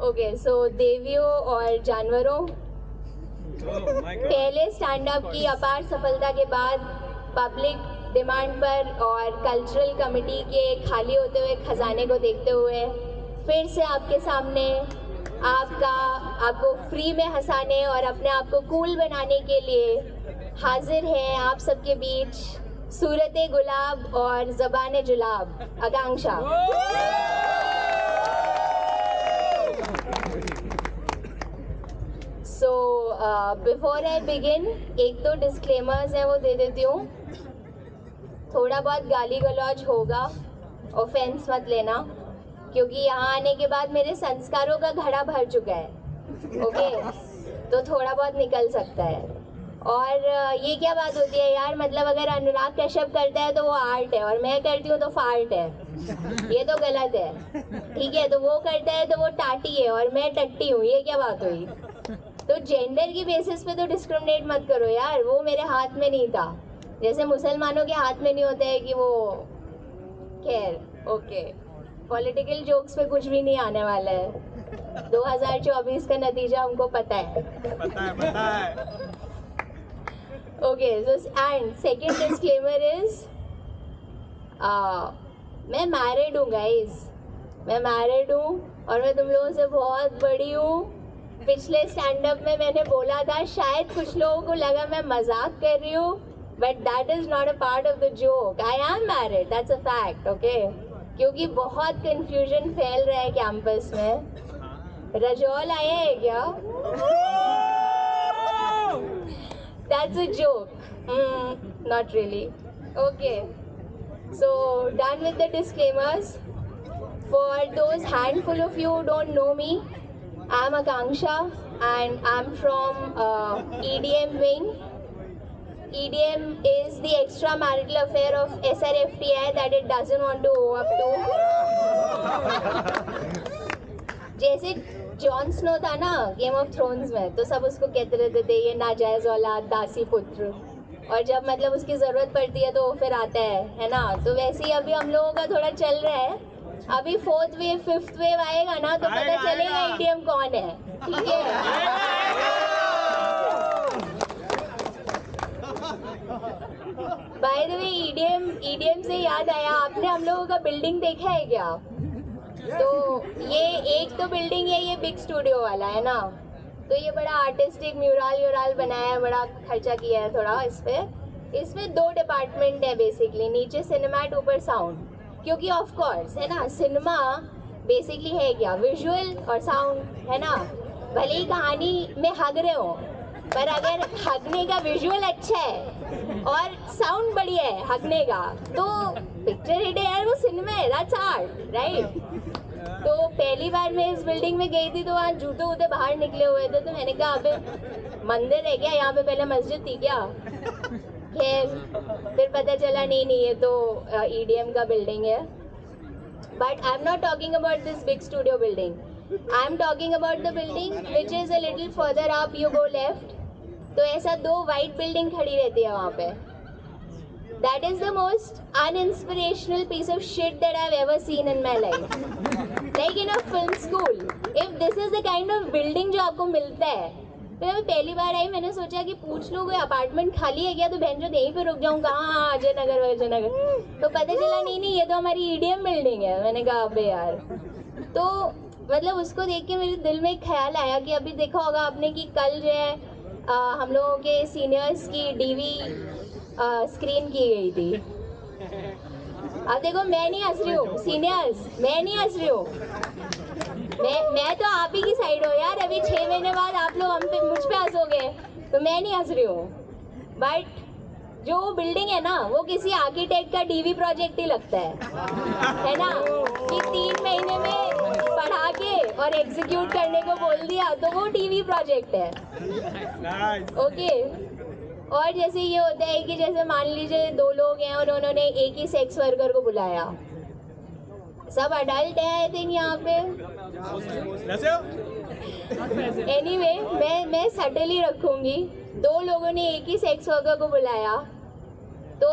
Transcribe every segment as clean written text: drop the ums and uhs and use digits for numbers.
Okay, सो देवियों और जानवरों, पहले स्टैंड अप की अपार सफलता के बाद पब्लिक डिमांड पर और कल्चरल कमेटी के खाली होते हुए खजाने को देखते हुए फिर से आपके सामने आपको फ्री में हंसाने और अपने आप को कूल बनाने के लिए हाजिर है आप सबके बीच सूरत गुलाब और ज़बान जुलाब आकांक्षा। सो बिफोर आई बिगिन एक तो डिस्क्लेमर्स हैं वो दे देती हूँ। थोड़ा बहुत गाली गलौज होगा, ऑफेंस मत लेना, क्योंकि यहाँ आने के बाद मेरे संस्कारों का घड़ा भर चुका है। ओके, तो थोड़ा बहुत निकल सकता है। और ये क्या बात होती है यार, मतलब अगर अनुराग कश्यप करता है तो वो आर्ट है और मैं करती हूँ तो फार्ट है, ये तो गलत है। ठीक है, तो वो करता है तो वो टाटी है और मैं टट्टी हूँ, ये क्या बात हुई? तो जेंडर की बेसिस पे तो डिस्क्रिमिनेट मत करो यार, वो मेरे हाथ में नहीं था, जैसे मुसलमानों के हाथ में नहीं होता है कि वो। खैर, ओके, पॉलिटिकल जोक्स पे कुछ भी नहीं आने वाला है। 2024 का नतीजा हमको पता है। Okay, and second disclaimer is मैं मैरिड हूँ गाइज, मैं मैरिड हूँ और मैं तुम लोगों से बहुत बड़ी हूँ। पिछले स्टैंड अप में मैंने बोला था, शायद कुछ लोगों को लगा मैं मजाक कर रही हूँ, but that is not a part of the joke. I am married, that's a fact. Okay, क्योंकि बहुत कंफ्यूजन फैल रहा है कैंपस में। रजौल आया है क्या? That's a joke, not really. Okay, so done with the disclaimers. For those handful of you who don't know me, I'm Akanksha and I'm from EDM wing. EDM is the extramarital affair of SRFTI that it doesn't want to owe up to. जैसे Jon Snow था ना game of thrones में, तो सब उसको कहते रहते थे ये नाजायज औलाद, दासी पुत्र, और जब मतलब उसकी ज़रूरत पड़ती है तो वो फिर आता है ना। तो वैसे ही अभी हम लोगों का थोड़ा चल रहा है। अभी 4th वेव 5th वेव आएगा ना तो पता चलेगा ईडीएम कौन है। ठीक है, बाय द वे ईडीएम से याद आया, आपने हम लोगों का बिल्डिंग देखा है क्या? तो ये एक तो बिल्डिंग है, ये बिग स्टूडियो वाला है ना, तो ये बड़ा आर्टिस्टिक म्यूरल बनाया है, बड़ा खर्चा किया है थोड़ा इस पे। इसमें 2 डिपार्टमेंट है बेसिकली, नीचे सिनेमा, ऊपर साउंड। क्योंकि ऑफ कोर्स है ना, सिनेमा बेसिकली है क्या, विजुअल और साउंड है ना। भले ही कहानी में हग रहे हो, पर अगर हगने का विजुअल अच्छा है और साउंड बढ़िया है हगने का, तो पिक्चर हिट है यार, वो सिनेमा है, दैट्स आर्ट, राइट। तो पहली बार मैं इस बिल्डिंग में गई थी तो वहाँ जूते वूते बाहर निकले हुए थे, तो मैंने कहा अबे मंदिर है क्या, यहाँ पे पहले मस्जिद थी क्या? खैर, फिर पता चला नहीं ये तो ईडीएम का बिल्डिंग है। But I am not talking about this big studio building, I am talking about the building which is a little further up, you go left, तो ऐसा 2 वाइट बिल्डिंग खड़ी रहती है वहाँ पे। That is the most uninspirational piece of shit that I've ever seen in my life. Like in a film school, if this is the kind of building जो आपको मिलता है, तो मैं पहली बार आई, मैंने सोचा कि पूछ लो कोई अपार्टमेंट खाली है क्या, तो बहन जो यहीं पे रुक जाऊँ, कहाँ अजय नगर, तो पता चला नहीं ये तो हमारी ईडीएम बिल्डिंग है। मैंने कहा अबे यार, तो मतलब उसको देख के मेरे दिल में एक ख्याल आया कि अभी देखा होगा आपने कि कल जो है हम लोगों के सीनियर्स की डीवी स्क्रीन की गई थी। अब देखो, मैं नहीं हंस रही हूँ सीनियर्स, मैं नहीं हंस रही हूँ, मैं तो आप ही की साइड हूँ यार। अभी 6 महीने बाद आप लोग हम पे मुझ पे हंसोगे, तो मैं नहीं हंस रही हूँ। बट जो बिल्डिंग है ना, वो किसी आर्किटेक्ट का डीवी प्रोजेक्ट ही लगता है ना, कि 3 महीने में पढ़ा के और एग्जीक्यूट करने को बोल दिया, तो वो डीवी प्रोजेक्ट है। ओके, और जैसे ये होता है कि जैसे मान लीजिए 2 लोग हैं और उन्होंने एक ही सेक्स वर्कर को बुलाया, सब अडल्ट है आई थिंक यहाँ पे। एनीवे, मैं सटल ही रखूंगी, 2 लोगों ने एक ही सेक्स वर्कर को बुलाया, तो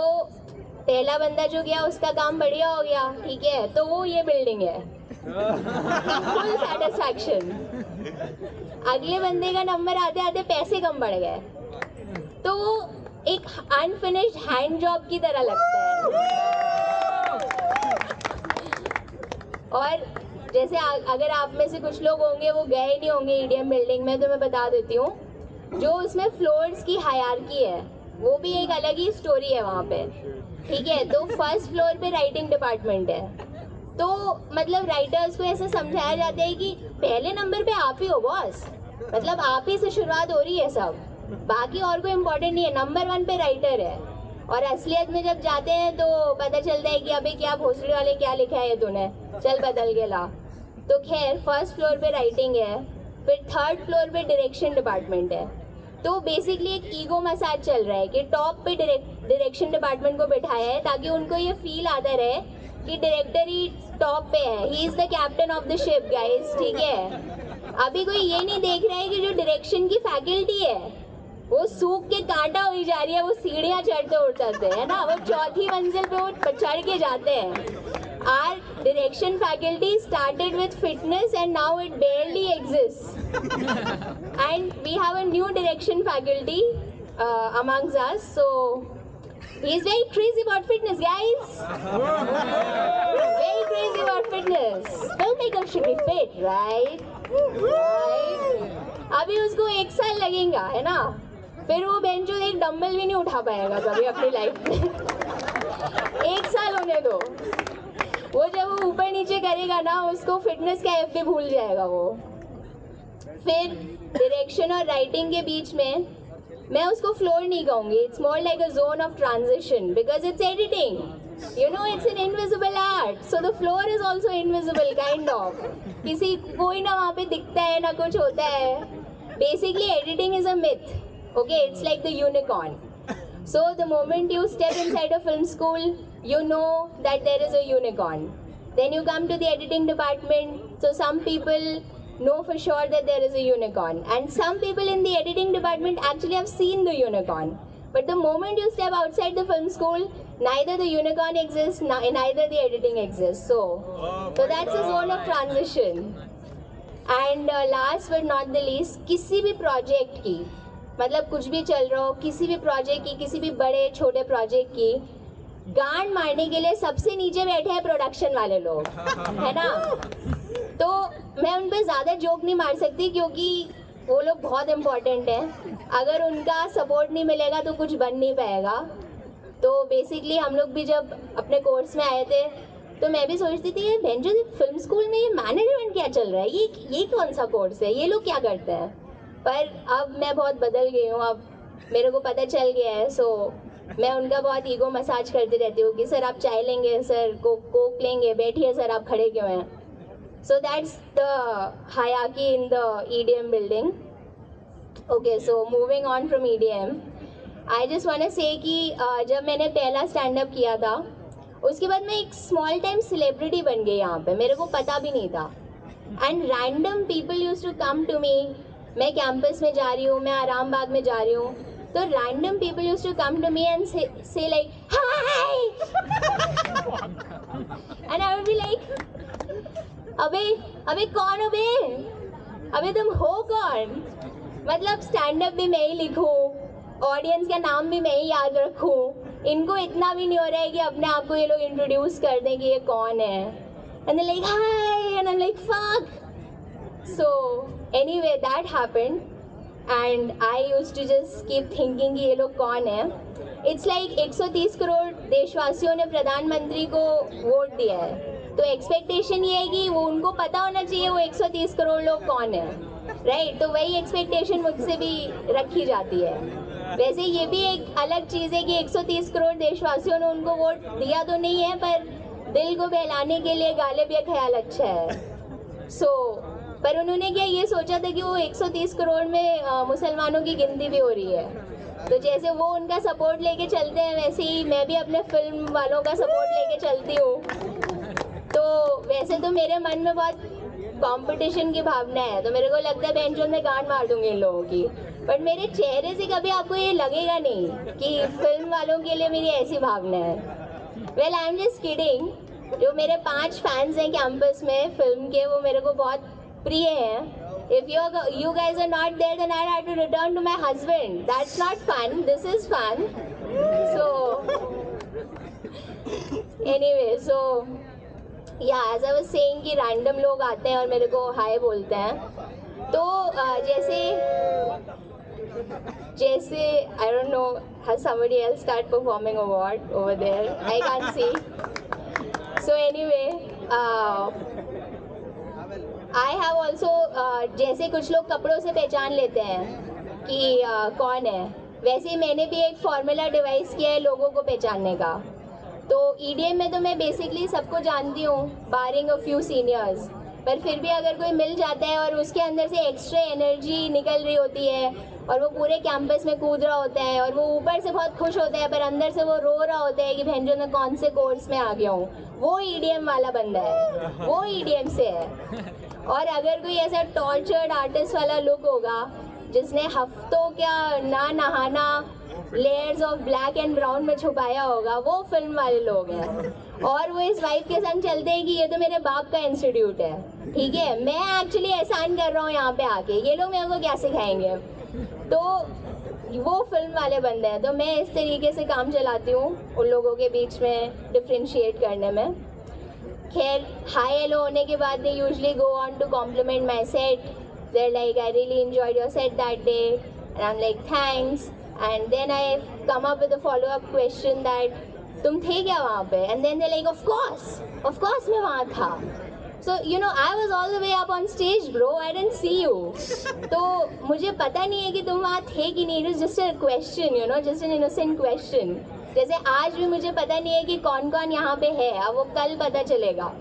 पहला बंदा जो गया उसका काम बढ़िया हो गया, ठीक है, तो वो ये बिल्डिंग है, फुल सेटिस्फैक्शन। अगले बंदे का नंबर आते आते पैसे कम बढ़ गए, तो वो एक अनफिनिश्ड हैंड जॉब की तरह लगता है। और जैसे अगर आप में से कुछ लोग होंगे वो गए नहीं होंगे ईडीएम बिल्डिंग में, तो मैं बता देती हूँ, जो उसमें फ्लोर्स की हायरार्की है वो भी एक अलग ही स्टोरी है वहाँ पे, ठीक है। तो फर्स्ट फ्लोर पे राइटिंग डिपार्टमेंट है, तो मतलब राइटर्स को ऐसे समझाया जाता है कि पहले नंबर पे आप ही हो बॉस, मतलब आप ही से शुरुआत हो रही है सब, बाकी और कोई इम्पोर्टेंट नहीं है, नंबर 1 पे राइटर है। और असलियत में जब जाते हैं तो पता चलता है कि अबे क्या भोसड़ी वाले क्या लिखा है तूने, चल बदल के ला। तो खैर फर्स्ट फ्लोर पे राइटिंग है, फिर थर्ड फ्लोर पे डायरेक्शन डिपार्टमेंट है। तो बेसिकली एक ईगो मसाज चल रहा है कि टॉप पे डायरेक्शन डिपार्टमेंट को बिठाया है ताकि उनको ये फील आता रहे कि डायरेक्टर ही टॉप पे है, he is the captain of the ship guys, ठीक है। अभी कोई ये नहीं देख रहा है कि जो डायरेक्शन की फैकल्टी है वो सूख के कांटा हुई जा रही है, वो सीढ़ियाँ चढ़ते उतरते हैं ना, वो चौथी मंजिल पे वो चढ़ के जाते हैं। Our direction faculty started with fitness and now it barely exists. And we have a new direction faculty amongst us, so he's very crazy about fitness, guys. Very crazy about fitness. Filmmakers should be fit, right? Right. अभी उसको 1 साल लगेगा, है ना, फिर वो बेंचो एक dumbbell भी नहीं उठा पाएगा कभी अपनी लाइफ में। 1 साल होने दो, वो जब वो ऊपर नीचे करेगा ना उसको फिटनेस का एफ भी भूल जाएगा वो। फिर डायरेक्शन और राइटिंग के बीच में मैं उसको फ्लोर नहीं कहूँगी, it's more like a zone of transition because it's editing, you know, it's an invisible art, so the floor is also invisible kind of, किसी कोई ना वहाँ पे दिखता है ना कुछ होता है। Basically editing is a myth, okay, it's like the unicorn. So the moment you step inside a film school, you know that there is a unicorn. Then you come to the editing department, so some people know for sure that there is a unicorn, and some people in the editing department actually have seen the unicorn. But the moment you step outside the film school, neither the unicorn exists, neither the editing exists. So that's a zone of transition. And last but not the least, किसी भी project की, मतलब कुछ भी चल रहा हो, किसी भी प्रोजेक्ट की, किसी भी बड़े छोटे प्रोजेक्ट की गांड मारने के लिए सबसे नीचे बैठे हैं प्रोडक्शन वाले लोग, है ना। तो मैं उन पर ज़्यादा जोक नहीं मार सकती क्योंकि वो लोग बहुत इम्पोर्टेंट हैं, अगर उनका सपोर्ट नहीं मिलेगा तो कुछ बन नहीं पाएगा। तो बेसिकली हम लोग भी जब अपने कोर्स में आए थे तो मैं भी सोचती थी ये बेंचो फिल्म स्कूल में ये मैनेजमेंट क्या चल रहा है, ये कौन सा कोर्स है, ये लोग क्या करते हैं। पर अब मैं बहुत बदल गई हूँ, अब मेरे को पता चल गया है, सो मैं उनका बहुत ईगो मसाज करती रहती हूँ कि सर आप चाय लेंगे, सर कोक लेंगे, बैठिए सर आप खड़े क्यों हैं। So that's the hierarchy in the EDM building. Okay, so moving on from EDM, I just want to say कि जब मैंने पहला स्टैंड अप किया था उसके बाद मैं एक स्मॉल टाइम सेलिब्रिटी बन गई यहाँ पे, मेरे को पता भी नहीं था। And random people use to come to me, मैं कैंपस में जा रही हूँ, मैं आराम बाग में जा रही हूँ, तो random people use to come to me and say like hi, and I would be like अबे कौन हो बे, अबे तुम हो कौन। मतलब स्टैंड अप भी मैं ही लिखूँ, ऑडियंस का नाम भी मैं ही याद रखूँ, इनको इतना भी नहीं हो रहा है कि अपने आप को ये लोग इंट्रोड्यूस कर दें कि ये कौन है। And they like hi and I am like fuck. So anyway, that happened and I used to just keep thinking कि ये लोग कौन है। It's like 130 करोड़ देशवासियों ने प्रधानमंत्री को वोट दिया है, तो एक्सपेक्टेशन ये है कि वो उनको पता होना चाहिए वो 130 करोड़ लोग कौन है, राइट। तो वही एक्सपेक्टेशन मुझसे भी रखी जाती है। वैसे ये भी एक अलग चीज़ है कि 130 करोड़ देशवासियों ने उनको वोट दिया तो नहीं है, पर दिल को बहलाने के लिए गालिब ये ख्याल अच्छा है। पर उन्होंने क्या ये सोचा था कि वो 130 करोड़ में मुसलमानों की गिनती भी हो रही है, तो जैसे वो उनका सपोर्ट लेके चलते हैं वैसे ही मैं भी अपने फिल्म वालों का सपोर्ट लेके चलती हूँ। तो वैसे तो मेरे मन में बहुत कंपटीशन की भावना है, तो मेरे को लगता है बेंचों में गांड मार दूंगी इन लोगों की, बट मेरे चेहरे से कभी आपको ये लगेगा नहीं कि फिल्म वालों के लिए मेरी ऐसी भावना है। Well I am just kidding. जो मेरे 5 फैंस हैं कैंपस में फिल्म के, वो मेरे को बहुत प्रिय हैं। If you guys are not there, then I have to return to my husband. That's not fun. This is fun. So anyway, so yeah, as I was saying कि random लोग आते हैं और मेरे को हाय बोलते हैं। तो जैसे I don't know, has somebody else start performing or what over there? I can't see. So anyway, I have also जैसे कुछ लोग कपड़ों से पहचान लेते हैं कि कौन है, वैसे ही मैंने भी एक फॉर्मूला डिवाइस किया है लोगों को पहचानने का। तो EDM में तो मैं बेसिकली सबको जानती हूँ, बारिंग अ फ्यू सीनियर्स, पर फिर भी अगर कोई मिल जाता है और उसके अंदर से एक्स्ट्रा एनर्जी निकल रही होती है और वो पूरे कैंपस में कूद रहा होता है और वो ऊपर से बहुत खुश होता है पर अंदर से वो रो रहा होता है कि भैंजो मैं कौन से कोर्स में आ गया हूँ, वो EDM वाला बंदा है, वो EDM से है। और अगर कोई ऐसा टॉर्चर्ड आर्टिस्ट वाला लुक होगा जिसने हफ्तों क्या ना नहाना layers of black and brown में छुपाया होगा, वो फिल्म वाले लोग हैं। और वो इस वाइफ के संग चलते हैं कि ये तो मेरे बाप का इंस्टीट्यूट है, ठीक है, मैं एक्चुअली एहसान कर रहा हूँ यहाँ पे आके, ये लोग मेरे को क्या सिखाएंगे। तो वो फिल्म वाले बंदे हैं। तो मैं इस तरीके से काम चलाती हूँ उन लोगों के बीच में डिफ्रेंशिएट करने में। खैर हाई हेलो होने के बाद they usually go on to compliment my set. They're like I really enjoyed your set that day and I am like thanks, and then I come up with a follow up question दैट तुम थे क्या वहाँ पे, and then they like of course मैं वहाँ था। So you know I was all the way up on stage bro, I didn't see you. तो मुझे पता नहीं है कि तुम वहाँ थे कि नहीं, it was just a question, you know, just an innocent question. जैसे आज भी मुझे पता नहीं है कि कौन कौन यहाँ पे है, अब वो कल पता चलेगा।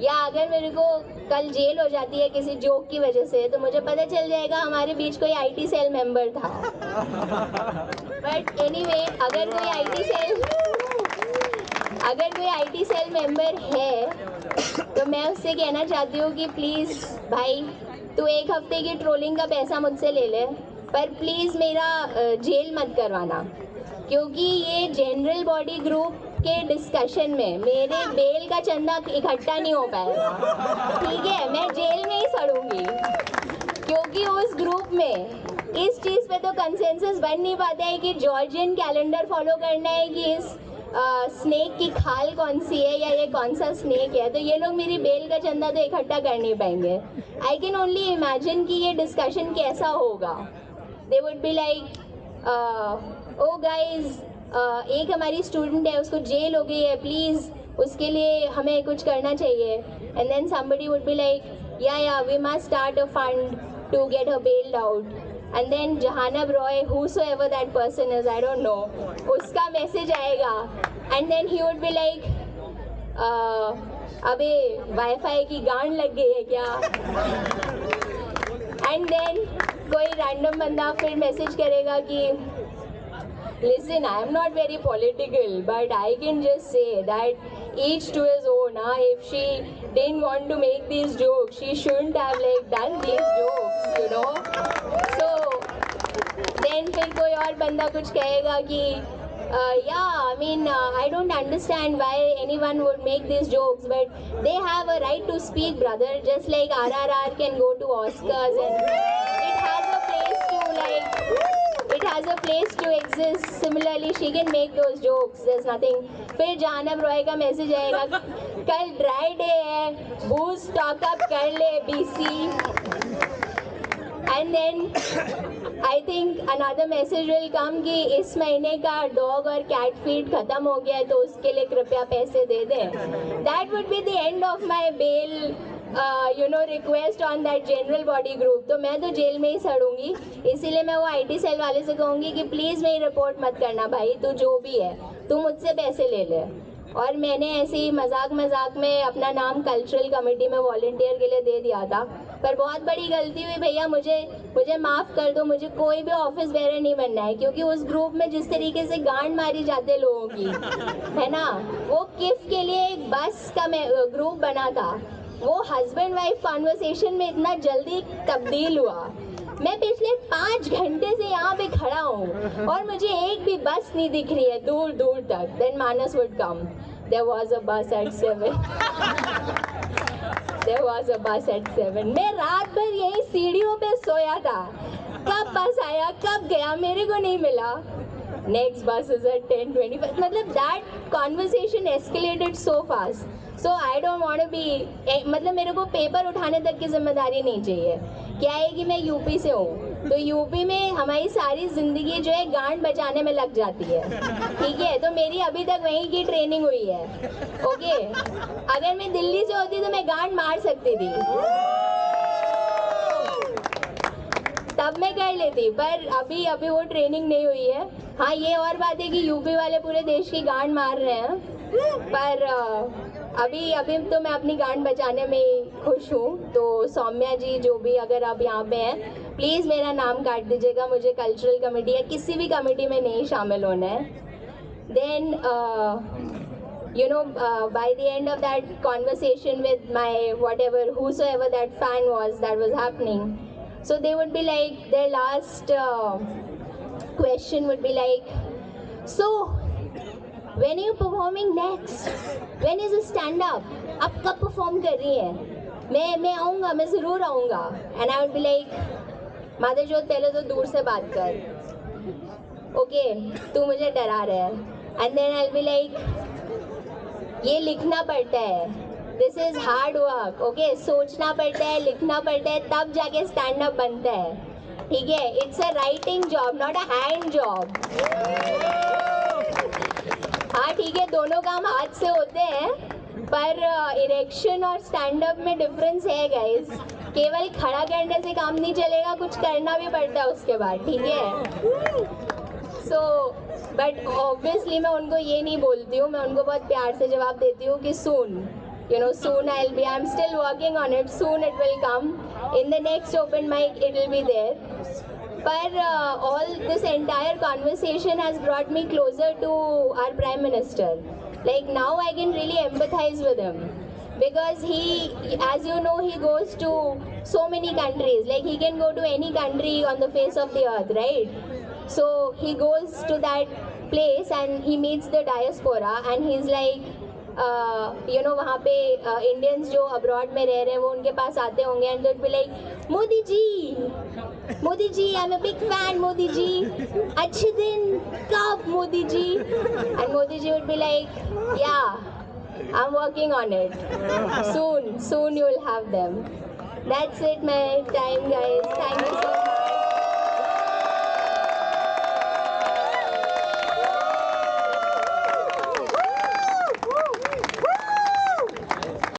या अगर मेरे को कल जेल हो जाती है किसी जोक की वजह से तो मुझे पता चल जाएगा हमारे बीच कोई IT सेल मेंबर था। बट एनीवे अगर कोई IT सेल मेंबर है तो मैं उससे कहना चाहती हूँ कि प्लीज़ भाई तू 1 हफ्ते की ट्रोलिंग का पैसा मुझसे ले ले, पर प्लीज़ मेरा जेल मत करवाना, क्योंकि ये जनरल बॉडी ग्रुप के डिस्कशन में मेरे बेल का चंदा इकट्ठा नहीं हो पाएगा, ठीक है, मैं जेल में ही सड़ूंगी। क्योंकि उस ग्रुप में इस चीज़ पे तो कंसेंसस बन नहीं पाता है कि जॉर्जियन कैलेंडर फॉलो करना है कि इस स्नेक की खाल कौन सी है या ये कौन सा स्नेक है। तो ये लोग मेरी बेल का चंदा तो इकट्ठा कर नहीं पाएंगे। आई कैन ओनली इमेजिन कि ये डिस्कशन कैसा होगा। They would be like oh guys, एक हमारी स्टूडेंट है उसको जेल हो गई है, प्लीज़ उसके लिए हमें कुछ करना चाहिए। And then somebody would be like yeah we must start a fund to get her bailed out. And then Jahanab Roy, whosoever that person is, I don't know, उसका मैसेज आएगा and then he would be like, अबे wifi की गांड लग गई है क्या? and then कोई रैंडम बंदा फिर मैसेज करेगा कि listen, I am not very political, but I can just say that each to his own. If she didn't want to make these jokes, she shouldn't have like done these jokes, you know. So then फिर कोई और बंदा कुछ कहेगा कि yeah, I mean, I don't understand why anyone would make these jokes, but they have a right to speak, brother. Just like RRR can go to Oscars and it has a place to like. It has a place to exist. Similarly, she can make those jokes. There's nothing. फिर जानब रॉय का message आएगा, कल dry day है, बूज stock up कर ले BC. And then I think another message will come कि इस महीने का डॉग और कैट फीड खत्म हो गया है तो उसके लिए कृपया पैसे दे दें. That would be the end of my bail request on that general body group. तो मैं तो जेल में ही सड़ूंगी, इसीलिए मैं वो IT सेल वाले से कहूँगी कि प्लीज़ मेरी रिपोर्ट मत करना भाई, तू जो भी है तू मुझसे पैसे ले ले. और मैंने ऐसे ही मजाक में अपना नाम कल्चरल कमेटी में वॉलंटियर के लिए दे दिया था, पर बहुत बड़ी गलती हुई भैया, मुझे माफ़ कर दो. मुझे कोई भी ऑफिस बेरर नहीं बनना है, क्योंकि उस ग्रुप में जिस तरीके से गांड मारी जाते लोगों की है ना, वो किफ के लिए एक बस का ग्रुप बना था, वो हस्बैंड वाइफ कॉन्वर्सेशन में इतना जल्दी तब्दील हुआ. मैं पिछले 5 घंटे से यहाँ पे खड़ा हूँ और मुझे एक भी बस नहीं दिख रही है दूर दूर तक. Then Manas would come. there was a bus at 7. There was a bus at 7. मैं रात भर यही सीढ़ियों पे सोया था. कब बस आया, कब गया, मेरे को नहीं मिला. Next bus is at 10:25. मतलब that conversation escalated so fast. So I don't want to be. मतलब मेरे को पेपर उठाने तक की जिम्मेदारी नहीं चाहिए. क्या है कि मैं यूपी से हूँ, तो यूपी में हमारी सारी ज़िंदगी जो है गांड बजाने में लग जाती है. ठीक है, तो मेरी अभी तक वहीं की ट्रेनिंग हुई है. ओके, अगर मैं दिल्ली से होती तो मैं गांड मार सकती थी, तब मैं कर लेती, पर अभी वो ट्रेनिंग नहीं हुई है. हाँ, ये और बात है कि यूपी वाले पूरे देश की गांड मार रहे हैं, पर अभी तो मैं अपनी गांड बचाने में खुश हूँ. तो सौम्या जी, जो भी अगर आप यहाँ पे हैं, प्लीज़ मेरा नाम काट दीजिएगा. मुझे कल्चरल कमेटी या किसी भी कमेटी में नहीं शामिल होना है. Then you know, by the end of that conversation with my whatever, whosoever that fan was that was happening, so they would be like, their last question would be like, so when are you performing next? When is the stand up? आप कब perform कर रही हैं? मैं आऊँगा, मैं ज़रूर आऊँगा. And I would be like, माधवजोत पहले तो दूर से बात कर, ओके, तू मुझे डरा रहा है. And then I'll be like, ये लिखना पड़ता है, this is hard work. Okay, सोचना पड़ता है, लिखना पड़ता है, तब जाके स्टैंड अप बनता है. ठीक है, it's a writing job, not a hand job. हाँ ठीक है, दोनों काम हाथ से होते हैं, पर इरेक्शन और स्टैंड अप में डिफरेंस है गाइस. केवल खड़ा करने से काम नहीं चलेगा, कुछ करना भी पड़ता है उसके बाद. ठीक है, सो बट ऑब्वियसली मैं उनको ये नहीं बोलती हूँ, मैं उनको बहुत प्यार से जवाब देती हूँ कि सून, you know, soon I'm still working on it, soon it will come, in the next open mic it will be there. But all this entire conversation has brought me closer to our Prime Minister. Like now I can really empathize with him, because he, as you know, he goes to so many countries. Like he can go to any country on the face of the earth, right? So he goes to that place and he meets the diaspora and he's like, you know, वहाँ पे Indians जो abroad में रह रहे हैं वो उनके पास आते होंगे and they'd be like, Modi ji, I'm a big fan, Modi ji, अच्छे दिन कब Modi ji? And Modi ji would be like, yeah, I'm working on it. Soon you will have them. That's it, my time, guys. Thank you so much.